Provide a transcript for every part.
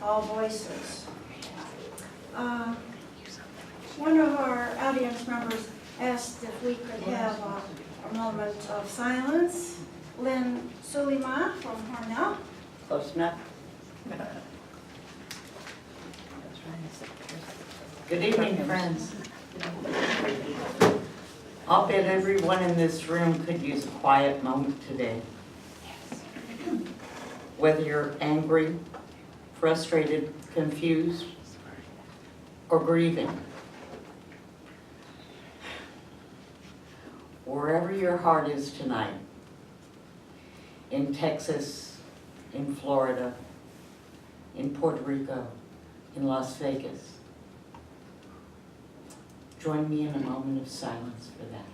all voices. One of our audience members asked if we could have a moment of silence. Lynn Sulima from Cornell. Close enough. Good evening, friends. I'll bet everyone in this room could use a quiet moment today. Whether you're angry, frustrated, confused, or grieving. Wherever your heart is tonight, in Texas, in Florida, in Puerto Rico, in Las Vegas, join me in a moment of silence for that.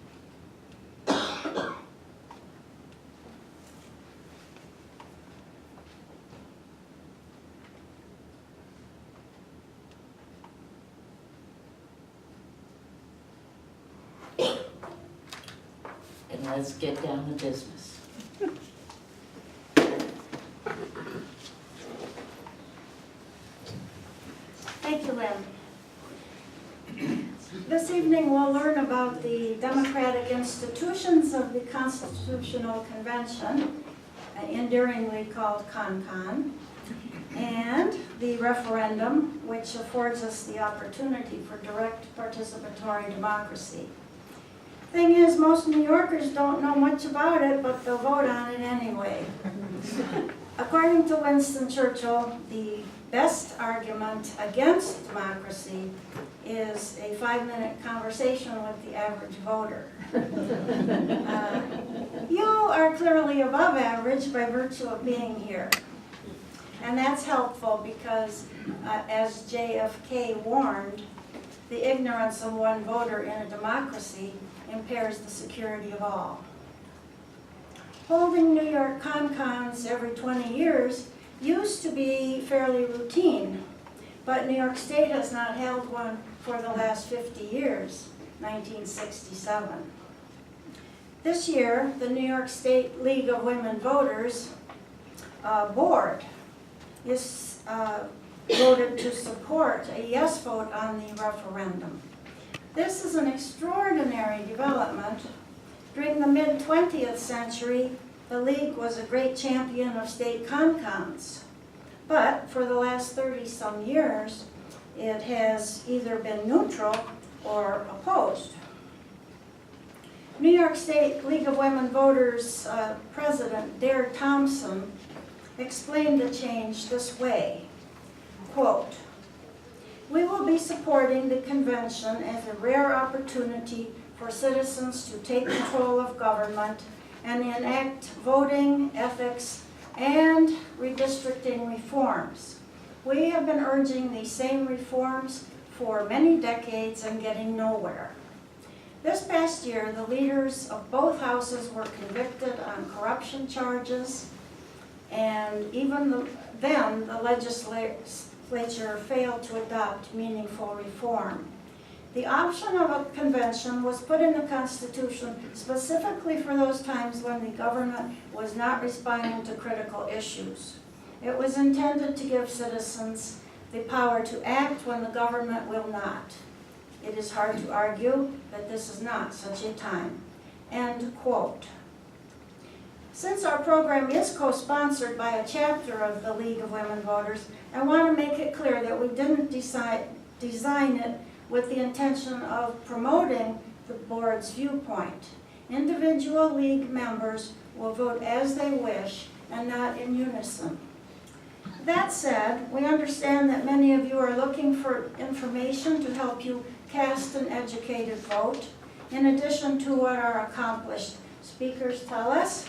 And let's get down to business. Thank you, Lynn. This evening we'll learn about the democratic institutions of the Constitutional Convention, endearingly called CONCON, and the referendum, which affords us the opportunity for direct participatory democracy. Thing is, most New Yorkers don't know much about it, but they'll vote on it anyway. According to Winston Churchill, the best argument against democracy is a 5-minute conversation with the average voter. You are clearly above average by virtue of being here. And that's helpful because, as JFK warned, the ignorance of one voter in a democracy impairs the security of all. Holding New York CONCONs every 20 years used to be fairly routine, but New York State has not held one for the last 50 years, 1967. This year, the New York State League of Women Voters board is voted to support a yes vote on the referendum. This is an extraordinary development. During the mid-20th century, the League was a great champion of state CONCONs. But for the last 30-some years, it has either been neutral or opposed. New York State League of Women Voters President Dare Thompson explained the change this way, quote, "We will be supporting the convention as a rare opportunity for citizens to take control of government and enact voting, ethics, and redistricting reforms. We have been urging these same reforms for many decades and getting nowhere. This past year, the leaders of both houses were convicted on corruption charges, and even then, the legislature failed to adopt meaningful reform. The option of a convention was put in the Constitution specifically for those times when the government was not responding to critical issues. It was intended to give citizens the power to act when the government will not. It is hard to argue that this is not such a time." End quote. Since our program is co-sponsored by a chapter of the League of Women Voters, I want to make it clear that we didn't design it with the intention of promoting the board's viewpoint. Individual League members will vote as they wish and not in unison. That said, we understand that many of you are looking for information to help you cast an educated vote. In addition to what our accomplished speakers tell us,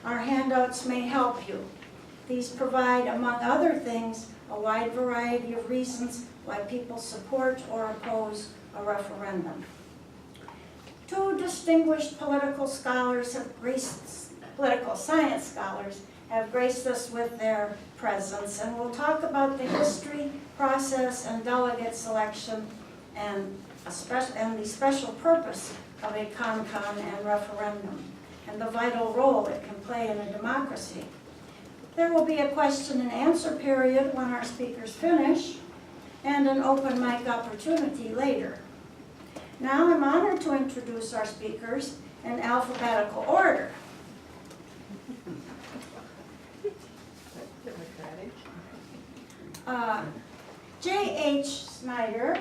our handouts may help you. These provide, among other things, a wide variety of reasons why people support or oppose a referendum. Two distinguished political science scholars have graced us with their presence, and we'll talk about the history, process, and delegate selection, and the special purpose of a CONCON and referendum, and the vital role it can play in a democracy. There will be a question and answer period when our speakers finish, and an open mic opportunity later. Now I'm honored to introduce our speakers in alphabetical order. J.H. Snider,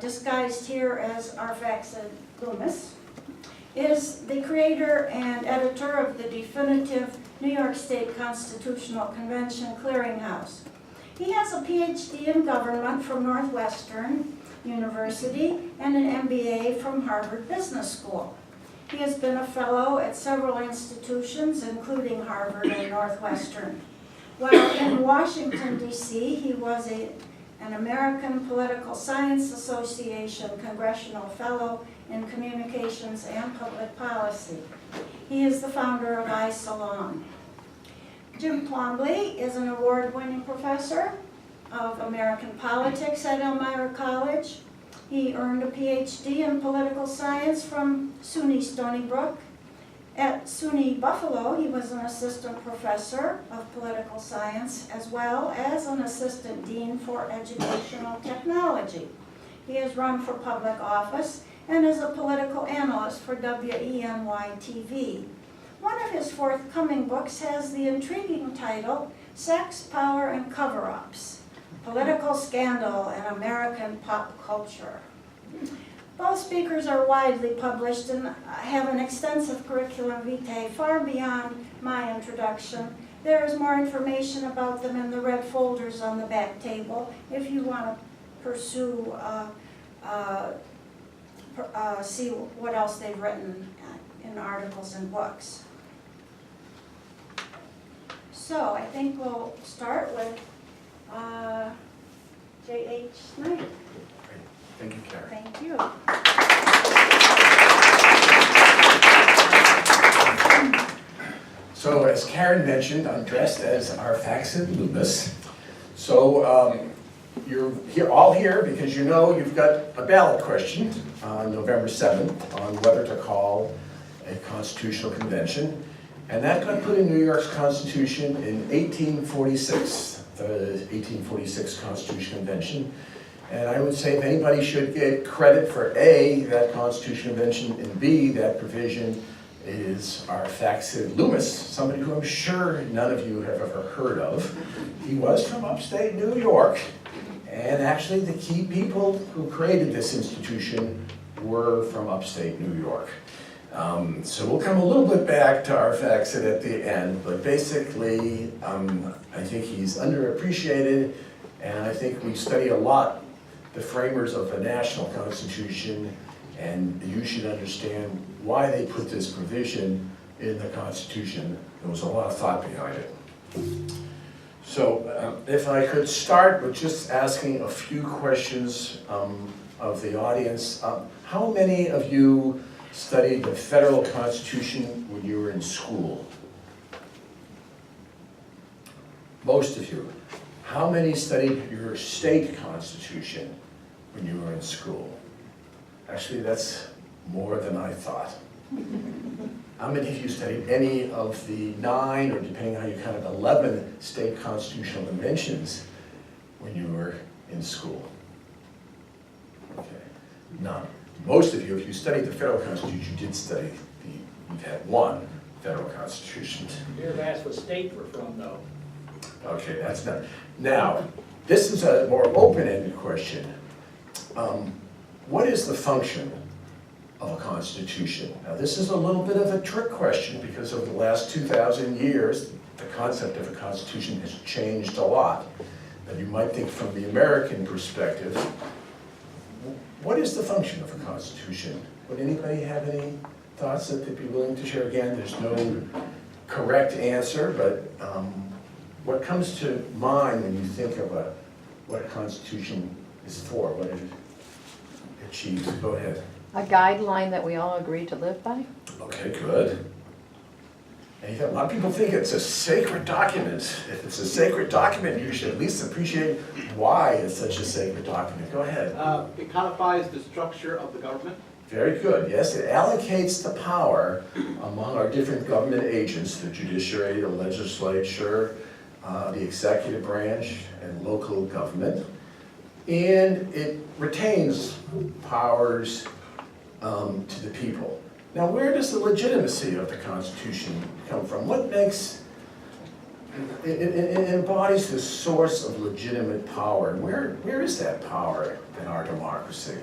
disguised here as Arphaxad Loomis, is the creator and editor of the definitive New York State Constitutional Convention Clearinghouse. He has a Ph.D. in government from Northwestern University and an M.B.A. from Harvard Business School. He has been a fellow at several institutions, including Harvard and Northwestern. While in Washington, D.C., he was an American Political Science Association Congressional Fellow in Communications and Public Policy. He is the founder of iSalon. Jim Twombly is an award-winning professor of American politics at Elmira College. He earned a Ph.D. in political science from SUNY Stony Brook. At SUNY Buffalo, he was an assistant professor of political science as well as an assistant dean for educational technology. He has run for public office and is a political analyst for WENY-TV. One of his forthcoming books has the intriguing title, Sex, Power, and Cover-Ups, Political Scandal in American Pop Culture. Both speakers are widely published and have an extensive curriculum vitae far beyond my introduction. There is more information about them in the red folders on the back table if you want to pursue, see what else they've written in articles and books. So I think we'll start with J.H. Snider. Thank you, Karen. Thank you. So as Karen mentioned, I'm dressed as Arphaxad Loomis. So you're all here because you know you've got a ballot question on November 7th on whether to call a constitutional convention. And that got put in New York's Constitution in 1846, the 1846 Constitutional Convention. And I would say if anybody should get credit for A, that Constitutional Convention, and B, that provision, is Arphaxad Loomis, somebody who I'm sure none of you have ever heard of. He was from upstate New York, and actually the key people who created this institution were from upstate New York. So we'll come a little bit back to Arphaxad at the end, but basically I think he's underappreciated, and I think we study a lot the framers of the national constitution, and you should understand why they put this provision in the Constitution. There was a lot of thought behind it. So if I could start with just asking a few questions of the audience. How many of you studied the federal Constitution when you were in school? Most of you. How many studied your state constitution when you were in school? Actually, that's more than I thought. How many of you studied any of the 9, or depending on how you count it, 11 state constitutional conventions when you were in school? Okay, none. Most of you, if you studied the federal constitution, you did study you've had one federal constitution. You have asked what state we're from, though. Okay, that's not. Now, this is a more open-ended question. What is the function of a constitution? Now, this is a little bit of a trick question because over the last 2,000 years, the concept of a constitution has changed a lot. And you might think from the American perspective, what is the function of a constitution? Would anybody have any thoughts that they'd be willing to share? Again, there's no correct answer, but what comes to mind when you think of what a constitution is for, what it achieves? Go ahead. A guideline that we all agree to live by? Okay, good. And a lot of people think it's a sacred document. If it's a sacred document, you should at least appreciate why it's such a sacred document. Go ahead. It codifies the structure of the government. Very good, yes, it allocates the power among our different government agents, the judiciary, the legislature, the executive branch, and local government. And it retains powers to the people. Now, where does the legitimacy of the Constitution come from? What makes, it embodies the source of legitimate power. And where is that power in our democracy?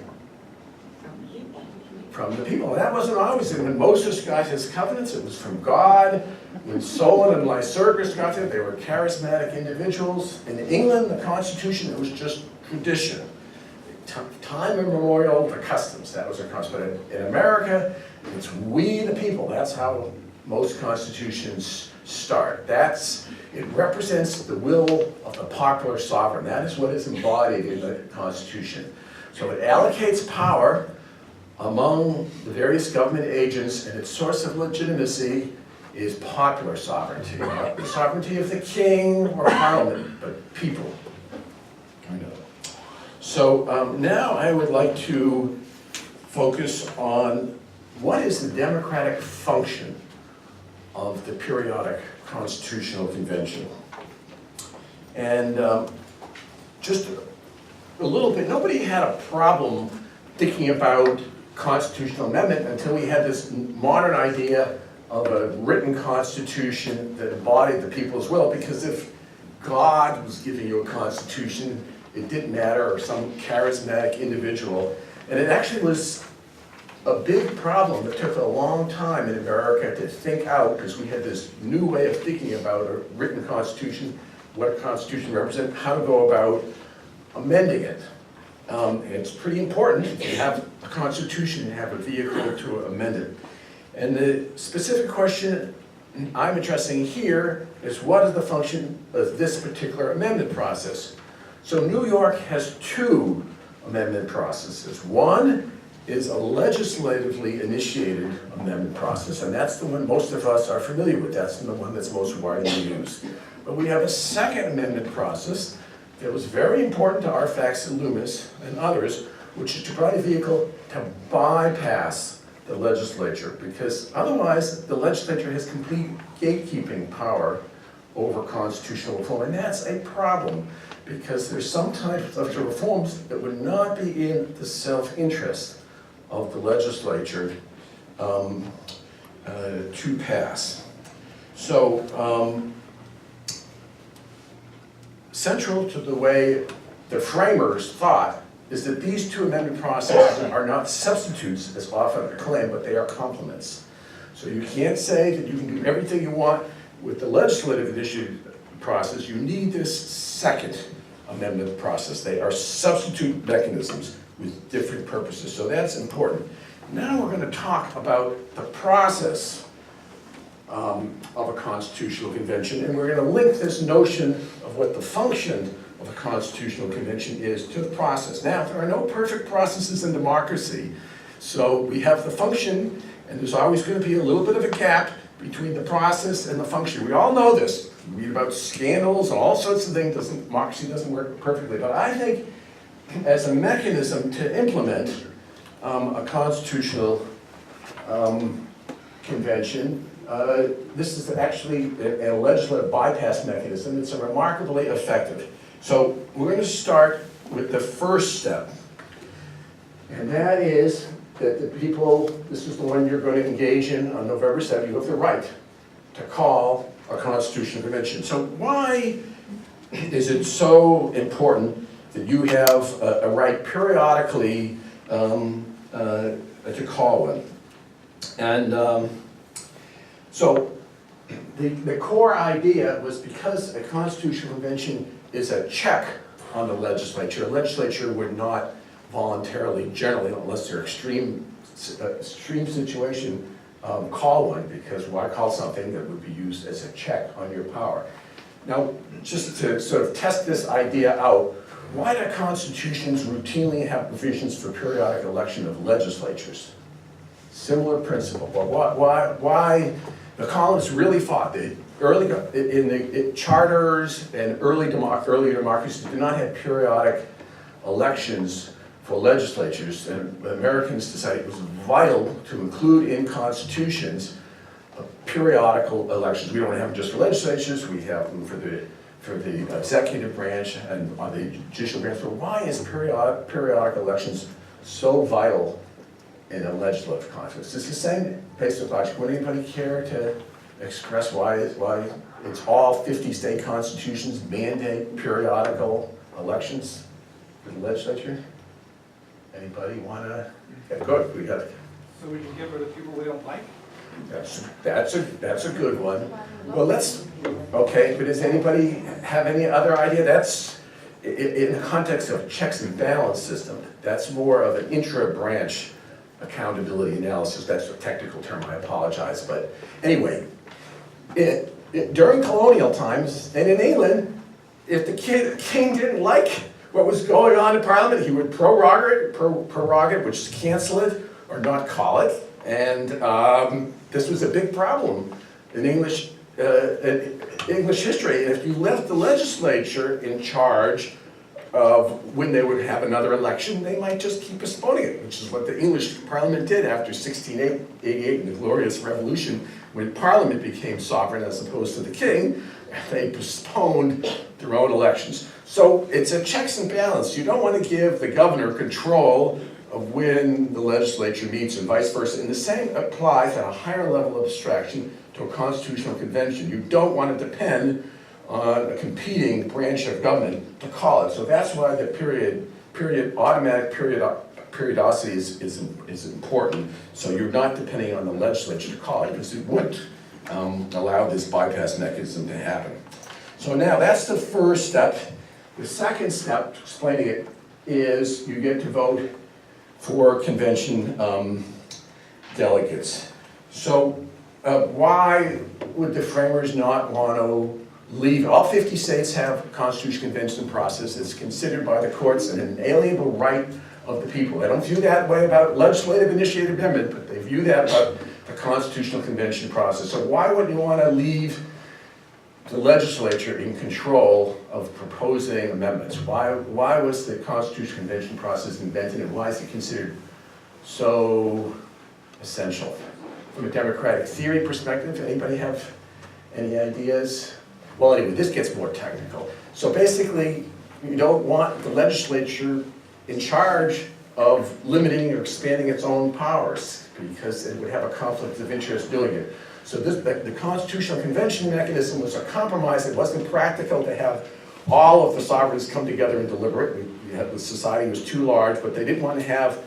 From the people. That wasn't always, when Moses got his covenants, it was from God. When Solon and Lycurgus got there, they were charismatic individuals. In England, the Constitution, it was just tradition. Time immemorial, the customs, that was our custom. But in America, it's we the people. That's how most constitutions start. It represents the will of the popular sovereign. That is what is embodied in the Constitution. So it allocates power among the various government agents, and its source of legitimacy is popular sovereignty. Not the sovereignty of the king or parliament, but people. So now I would like to focus on what is the democratic function of the periodic Constitutional Convention. And just a little bit, nobody had a problem thinking about constitutional amendment until we had this modern idea of a written constitution that embodied the people's will, because if God was giving you a constitution, it didn't matter, or some charismatic individual. And it actually was a big problem that took a long time in America to think out, because we had this new way of thinking about a written constitution, what a constitution represents, how to go about amending it. It's pretty important if you have a constitution, you have a vehicle to amend it. And the specific question I'm addressing here is, what is the function of this particular amendment process? So New York has two amendment processes. One is a legislatively initiated amendment process, and that's the one most of us are familiar with. That's the one that's most widely used. But we have a second amendment process that was very important to Arfax and Loomis and others, which is to provide a vehicle to bypass the legislature, because otherwise the legislature has complete gatekeeping power over constitutional reform, and that's a problem, because there's some types of reforms that would not be in the self-interest of the legislature to pass. So central to the way the framers thought is that these two amendment processes are not substitutes, as often claimed, but they are complements. So you can't say that you can do everything you want with the legislative initiative process. You need this second amendment process. They are substitute mechanisms with different purposes, so that's important. Now we're going to talk about the process of a constitutional convention, and we're going to link this notion of what the function of a constitutional convention is to the process. Now, there are no perfect processes in democracy, so we have the function, and there's always going to be a little bit of a gap between the process and the function. We all know this. We read about scandals and all sorts of things. Democracy doesn't work perfectly, but I think as a mechanism to implement a constitutional convention, this is actually a legislative bypass mechanism. It's remarkably effective. So we're going to start with the first step, and that is that the people, this is the one you're going to engage in on November 7th, you have the right to call a constitutional convention. So why is it so important that you have a right periodically to call one? And so the core idea was, because a constitutional convention is a check on the legislature. A legislature would not voluntarily, generally, unless they're extreme situation, call one, because why call something that would be used as a check on your power? Now, just to sort of test this idea out, why do constitutions routinely have provisions for periodic election of legislatures? Similar principle. But why the colonists really fought? In the charters and early democracies did not have periodic elections for legislatures, and Americans decided it was vital to include in constitutions periodical elections. We don't have them just for legislatures, we have them for the executive branch and the judicial branch. So why is periodic elections so vital in a legislative context? It's the same basic logic. Would anybody care to express why it's all 50 state constitutions mandate periodical elections for the legislature? Anybody wanna? Yeah, good, we got it. So we can get rid of people we don't like? That's a good one. Well, okay, but does anybody have any other idea? That's, in the context of checks and balance system, that's more of an intra-branch accountability analysis. That's a technical term, I apologize. But anyway, during colonial times, and in England, if the king didn't like what was going on in Parliament, he would prorogate, which is cancel it or not call it. And this was a big problem in English history. And if you left the legislature in charge of when they would have another election, they might just keep postponing it, which is what the English Parliament did after 1688 in the Glorious Revolution, when Parliament became sovereign as opposed to the king. They postponed their own elections. So it's a checks and balance. You don't want to give the governor control of when the legislature meets and vice versa. And the same applies at a higher level of abstraction to a constitutional convention. You don't want to depend on a competing branch of government to call it. So that's why the automatic periodicity is important. So you're not depending on the legislature to call it, because it wouldn't allow this bypass mechanism to happen. So now that's the first step. The second step, explaining it, is you get to vote for convention delegates. So why would the framers not want to leave? All 50 states have a constitutional convention process. It's considered by the courts an inalienable right of the people. They don't view that way about legislative initiated amendment, but they view that about the constitutional convention process. So why would you want to leave the legislature in control of proposing amendments? Why was the Constitutional Convention process invented, and why is it considered so essential? From a democratic theory perspective, anybody have any ideas? Well, anyway, this gets more technical. So basically, you don't want the legislature in charge of limiting or expanding its own powers, because it would have a conflict of interest doing it. So the Constitutional Convention mechanism was a compromise. It wasn't practical to have all of the sovereigns come together and deliberate. The society was too large, but they didn't want to have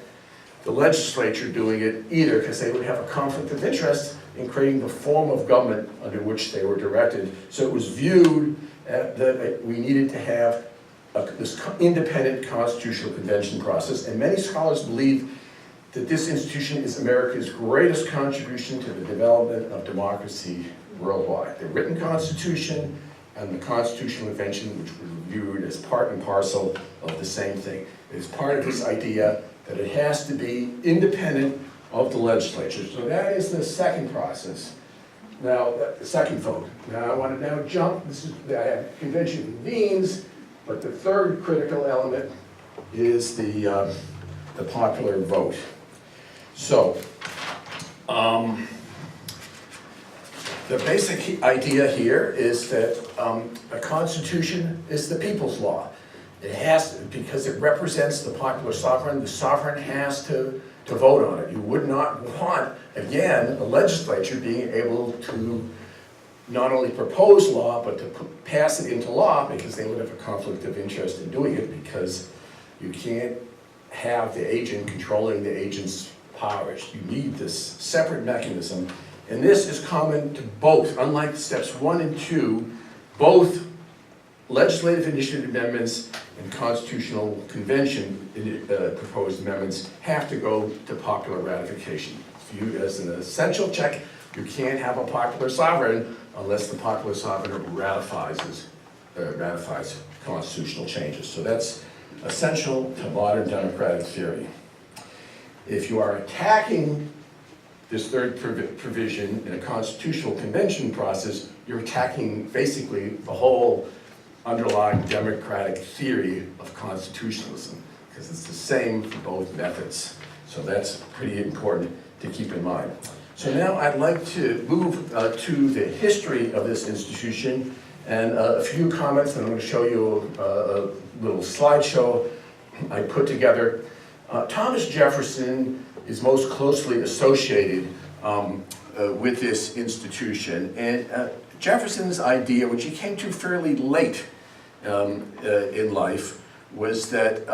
the legislature doing it either, because they would have a conflict of interest in creating the form of government under which they were directed. So it was viewed that we needed to have this independent constitutional convention process, and many scholars believe that this institution is America's greatest contribution to the development of democracy worldwide. The written constitution and the constitutional convention, which were viewed as part and parcel of the same thing. It is part of this idea that it has to be independent of the legislature. So that is the second process. Now, the second vote. Now I want to now jump, this is the convention convenes, but the third critical element is the popular vote. So, the basic idea here is that a constitution is the people's law. It has to, because it represents the popular sovereign. The sovereign has to vote on it. You would not want, again, the legislature being able to not only propose law, but to pass it into law, because they would have a conflict of interest in doing it, because you can't have the agent controlling the agent's powers. You need this separate mechanism, and this is common to both. Unlike steps 1 and 2, both legislative initiative amendments and constitutional convention proposed amendments have to go to popular ratification. It's viewed as an essential check. You can't have a popular sovereign unless the popular sovereign ratifies constitutional changes. So that's essential to modern democratic theory. If you are attacking this third provision in a constitutional convention process, you're attacking basically the whole underlying democratic theory of constitutionalism. because it's the same for both methods. So that's pretty important to keep in mind. So now I'd like to move to the history of this institution and a few comments, and I'm going to show you a little slideshow I put together. Thomas Jefferson is most closely associated with this institution, and Jefferson's idea, which he came to fairly late in life, was that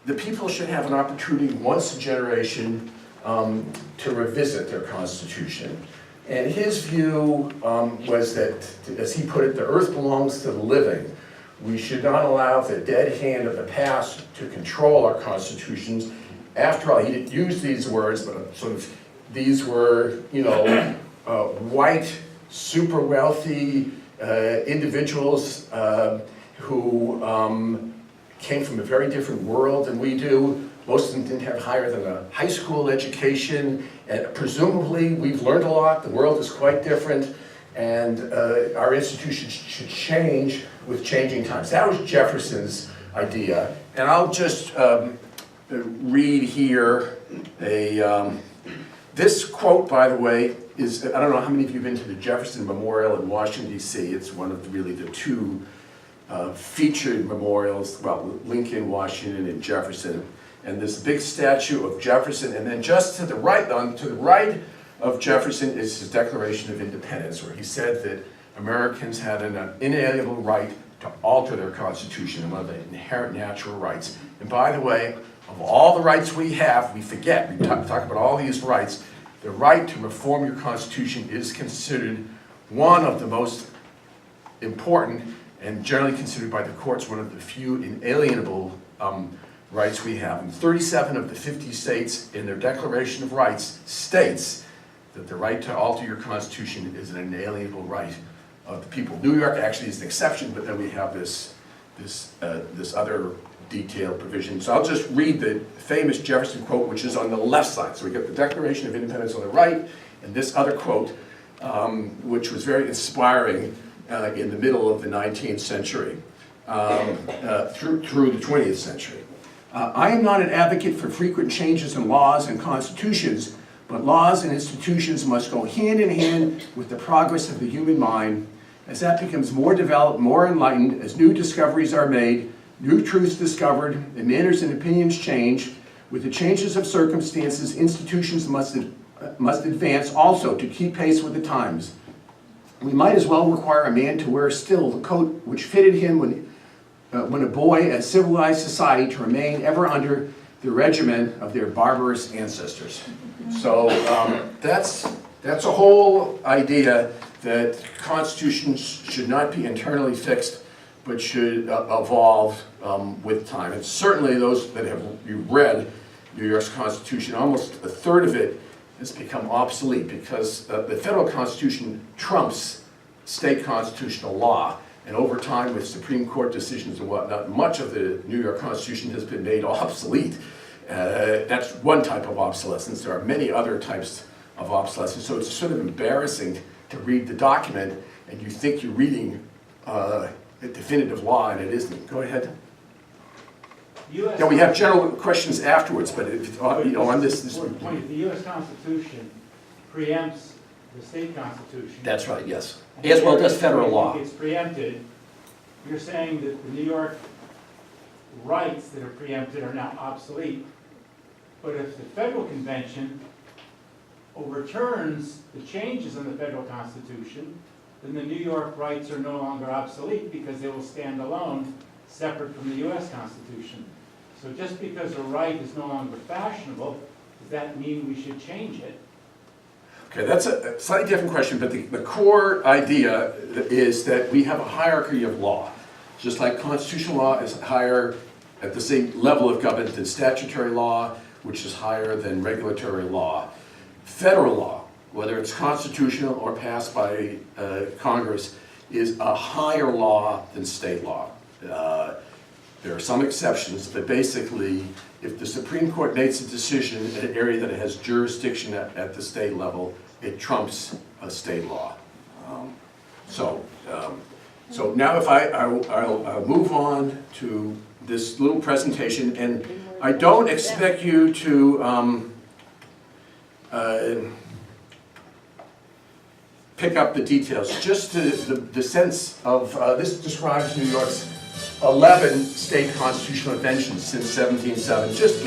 the people should have an opportunity once a generation to revisit their constitution. And his view was that, as he put it, the earth belongs to the living. We should not allow the dead hand of the past to control our constitutions. After all, he didn't use these words, but sort of these were, you know, white, super wealthy individuals who came from a very different world than we do. Most of them didn't have higher than a high school education, and presumably we've learned a lot. The world is quite different, and our institutions should change with changing times. That was Jefferson's idea, and I'll just read here this quote, by the way, is, I don't know how many of you have been to the Jefferson Memorial in Washington, D.C. It's one of really the two featured memorials, well, Lincoln, Washington, and Jefferson. And this big statue of Jefferson, and then just to the right of Jefferson is his Declaration of Independence, where he said that Americans had an inalienable right to alter their constitution, and one of the inherent natural rights. And by the way, of all the rights we have, we forget, we talk about all these rights, the right to reform your constitution is considered one of the most important, and generally considered by the courts one of the few inalienable rights we have. And 37 of the 50 states in their Declaration of Rights states that the right to alter your constitution is an inalienable right of the people. New York actually is an exception, but then we have this other detailed provision. So I'll just read the famous Jefferson quote, which is on the left side. So we get the Declaration of Independence on the right, and this other quote, which was very inspiring in the middle of the 19th century, through the 20th century. I am not an advocate for frequent changes in laws and constitutions, but laws and institutions must go hand in hand with the progress of the human mind. As that becomes more developed, more enlightened, as new discoveries are made, new truths discovered, and manners and opinions change, with the changes of circumstances, institutions must advance also to keep pace with the times. We might as well require a man to wear still the coat which fitted him when a boy at civilized society to remain ever under the regimen of their barbarous ancestors. So that's a whole idea that constitutions should not be internally fixed, but should evolve with time. And certainly those that you've read New York's Constitution, almost a third of it has become obsolete because the federal Constitution trumps state constitutional law. And over time, with Supreme Court decisions and whatnot, much of the New York Constitution has been made obsolete. That's one type of obsolescence. There are many other types of obsolescence. So it's sort of embarrassing to read the document and you think you're reading a definitive law and it isn't. Go ahead. Yeah, we have general questions afterwards, but if, on this point, the U.S. Constitution preempts the state constitution. That's right, yes. As well does federal law. It's preempted. You're saying that the New York rights that are preempted are now obsolete. But if the federal convention overturns the changes in the federal constitution, then the New York rights are no longer obsolete because they will stand alone, separate from the U.S. Constitution. So just because a right is no longer fashionable, does that mean we should change it? Okay, that's a slightly different question, but the core idea is that we have a hierarchy of law. Just like constitutional law is higher at the same level of government than statutory law, which is higher than regulatory law. Federal law, whether it's constitutional or passed by Congress, is a higher law than state law. There are some exceptions, but basically, if the Supreme Court makes a decision in an area that has jurisdiction at the state level, it trumps a state law. So now if I'll move on to this little presentation, and I don't expect you to pick up the details, just the sense of, this describes New York's 11 state constitutional conventions since 1707. Just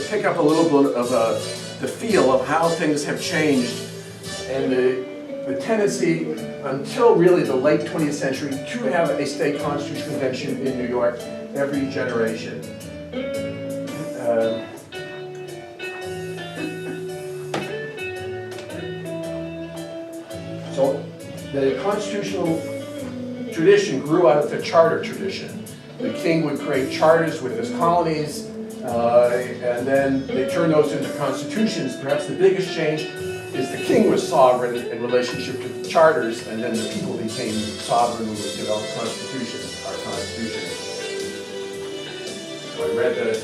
pick up a little bit of the feel of how things have changed, and the tendency until really the late 20th century to have a state constitutional convention in New York every generation. So the constitutional tradition grew out of the charter tradition. The king would create charters with his colonies, and then they turned those into constitutions. Perhaps the biggest change is the king was sovereign in relationship to the charters, and then the people became sovereign when we developed our Constitution. So I read that.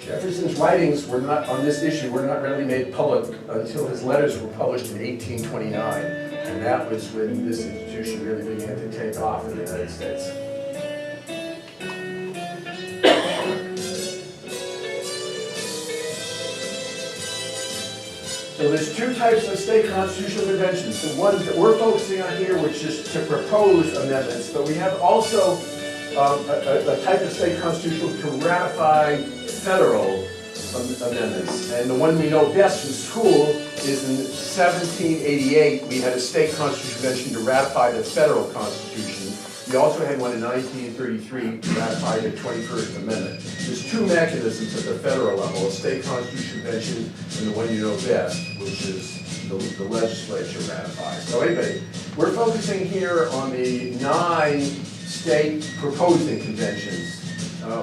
Jefferson's writings were not on this issue were not really made public until his letters were published in 1829, and that was when this institution really began to take off in the United States. So there's two types of state constitutional conventions. The ones that we're focusing on here, which is to propose amendments, but we have also a type of state constitution to ratify federal amendments. And the one we know best from school is in 1788, we had a state constitutional convention to ratify the federal constitution. We also had one in 1933 to ratify the 21st Amendment. There's two mechanisms at the federal level, a state constitutional convention and the one you know best, which is the legislature ratifies. So anyway, we're focusing here on the 9 state proposing conventions,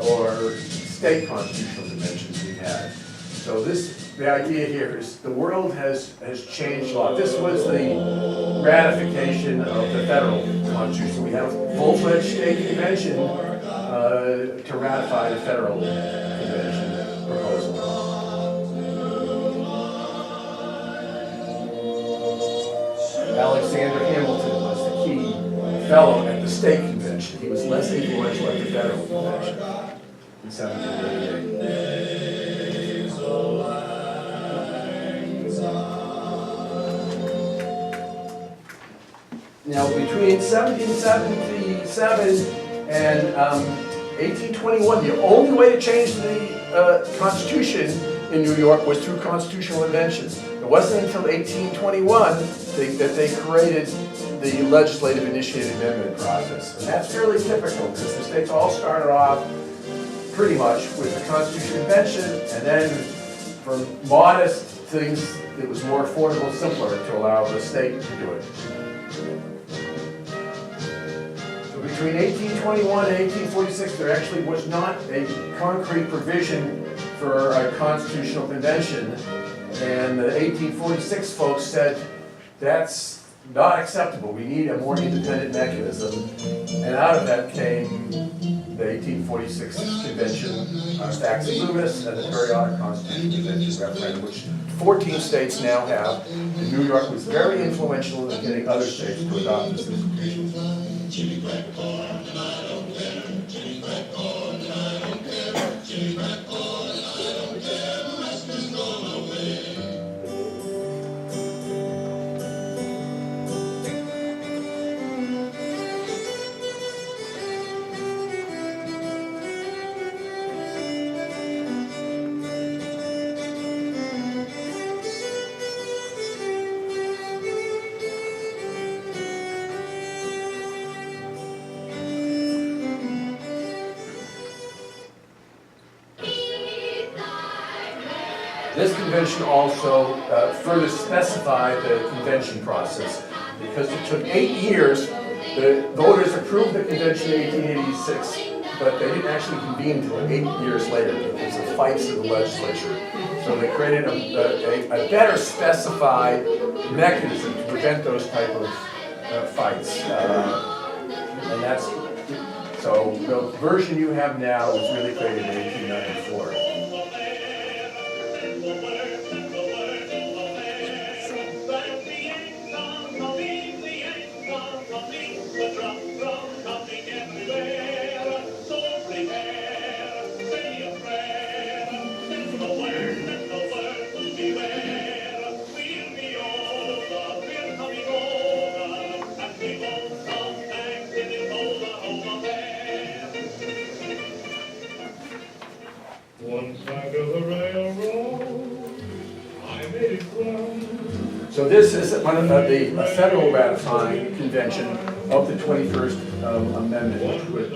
or state constitutional conventions we've had. So the idea here is the world has changed a lot. This was the ratification of the federal constitution. We had a full-fledged state convention to ratify the federal convention proposal. Alexander Hamilton was the key fellow at the state convention. He was less influential at the federal convention in 1788. Now, between 1777 and 1821, the only way to change the Constitution in New York was through constitutional conventions. It wasn't until 1821 that they created the legislative initiated amendment process. And that's fairly typical because the states all started off pretty much with the Constitutional Convention, and then for modest things, it was more affordable, simpler to allow the state to do it. So between 1821 and 1846, there actually was not a concrete provision for a constitutional convention, and the 1846 folks said, that's not acceptable, we need a more independent mechanism, and out of that came the 1846 convention, Facts and Lewis, and the periodic constitutional convention referendum, which 14 states now have, and New York was very influential in getting other states to adopt this institution. This convention also further specified the convention process because it took 8 years. The voters approved the convention in 1886, but they didn't actually convene until 8 years later because of fights in the legislature. So they created a better specified mechanism to prevent those type of fights. And that's, so the version you have now was really created in 1894. So this is one of the federal ratifying convention of the 21st Amendment with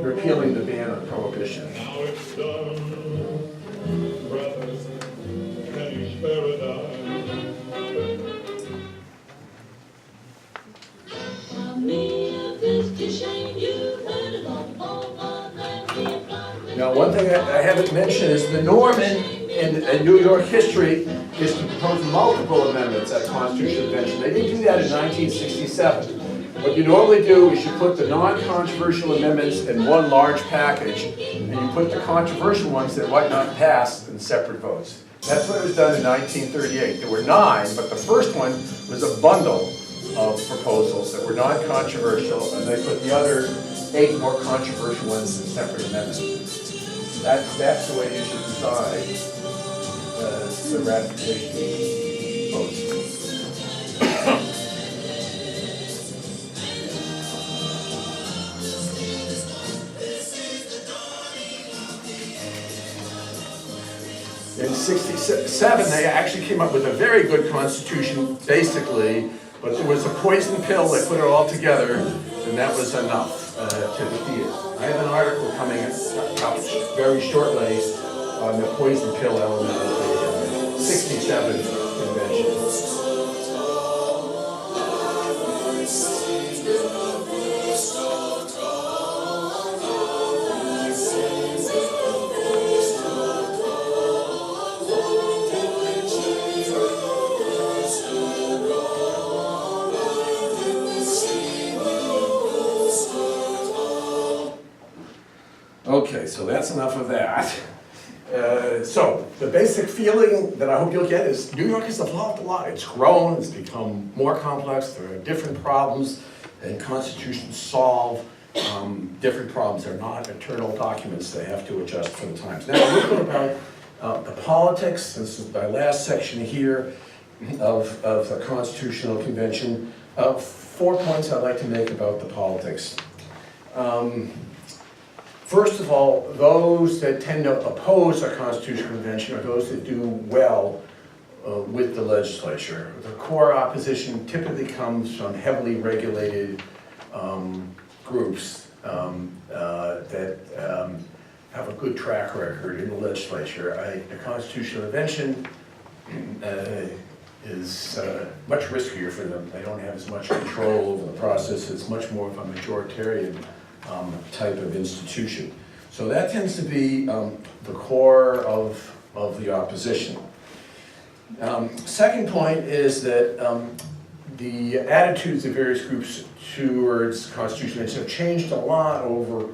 repealing the ban on prohibition. Now it's done, brothers, can you spare a dime? Now, one thing I haven't mentioned is the norm in New York history is to propose multiple amendments at a constitutional convention. They didn't do that in 1967. What you normally do is you put the non-controversial amendments in one large package, and you put the controversial ones that might not pass in separate votes. That's what was done in 1938. There were 9, but the first one was a bundle of proposals that were non-controversial, and they put the other 8 more controversial ones in separate amendments. That's the way you should decide the ratification votes. In '67, they actually came up with a very good constitution, basically, but there was a poison pill that put it all together, and that was enough to defeat it. I have an article coming out very shortly on the poison pill element of the '67 convention. Okay, so that's enough of that. So the basic feeling that I hope you'll get is New York has evolved a lot. It's grown, it's become more complex, there are different problems, and constitutions solve different problems. They're not eternal documents, they have to adjust for the times. Now, a little bit about the politics. This is my last section here of the Constitutional Convention. 4 points I'd like to make about the politics. First of all, those that tend to oppose a constitutional convention are those that do well with the legislature. The core opposition typically comes from heavily regulated groups that have a good track record in the legislature. A constitutional convention is much riskier for them. They don't have as much control over the process. It's much more of a majoritarian type of institution. So that tends to be the core of the opposition. Second point is that the attitudes of various groups towards constitutional conventions have changed a lot over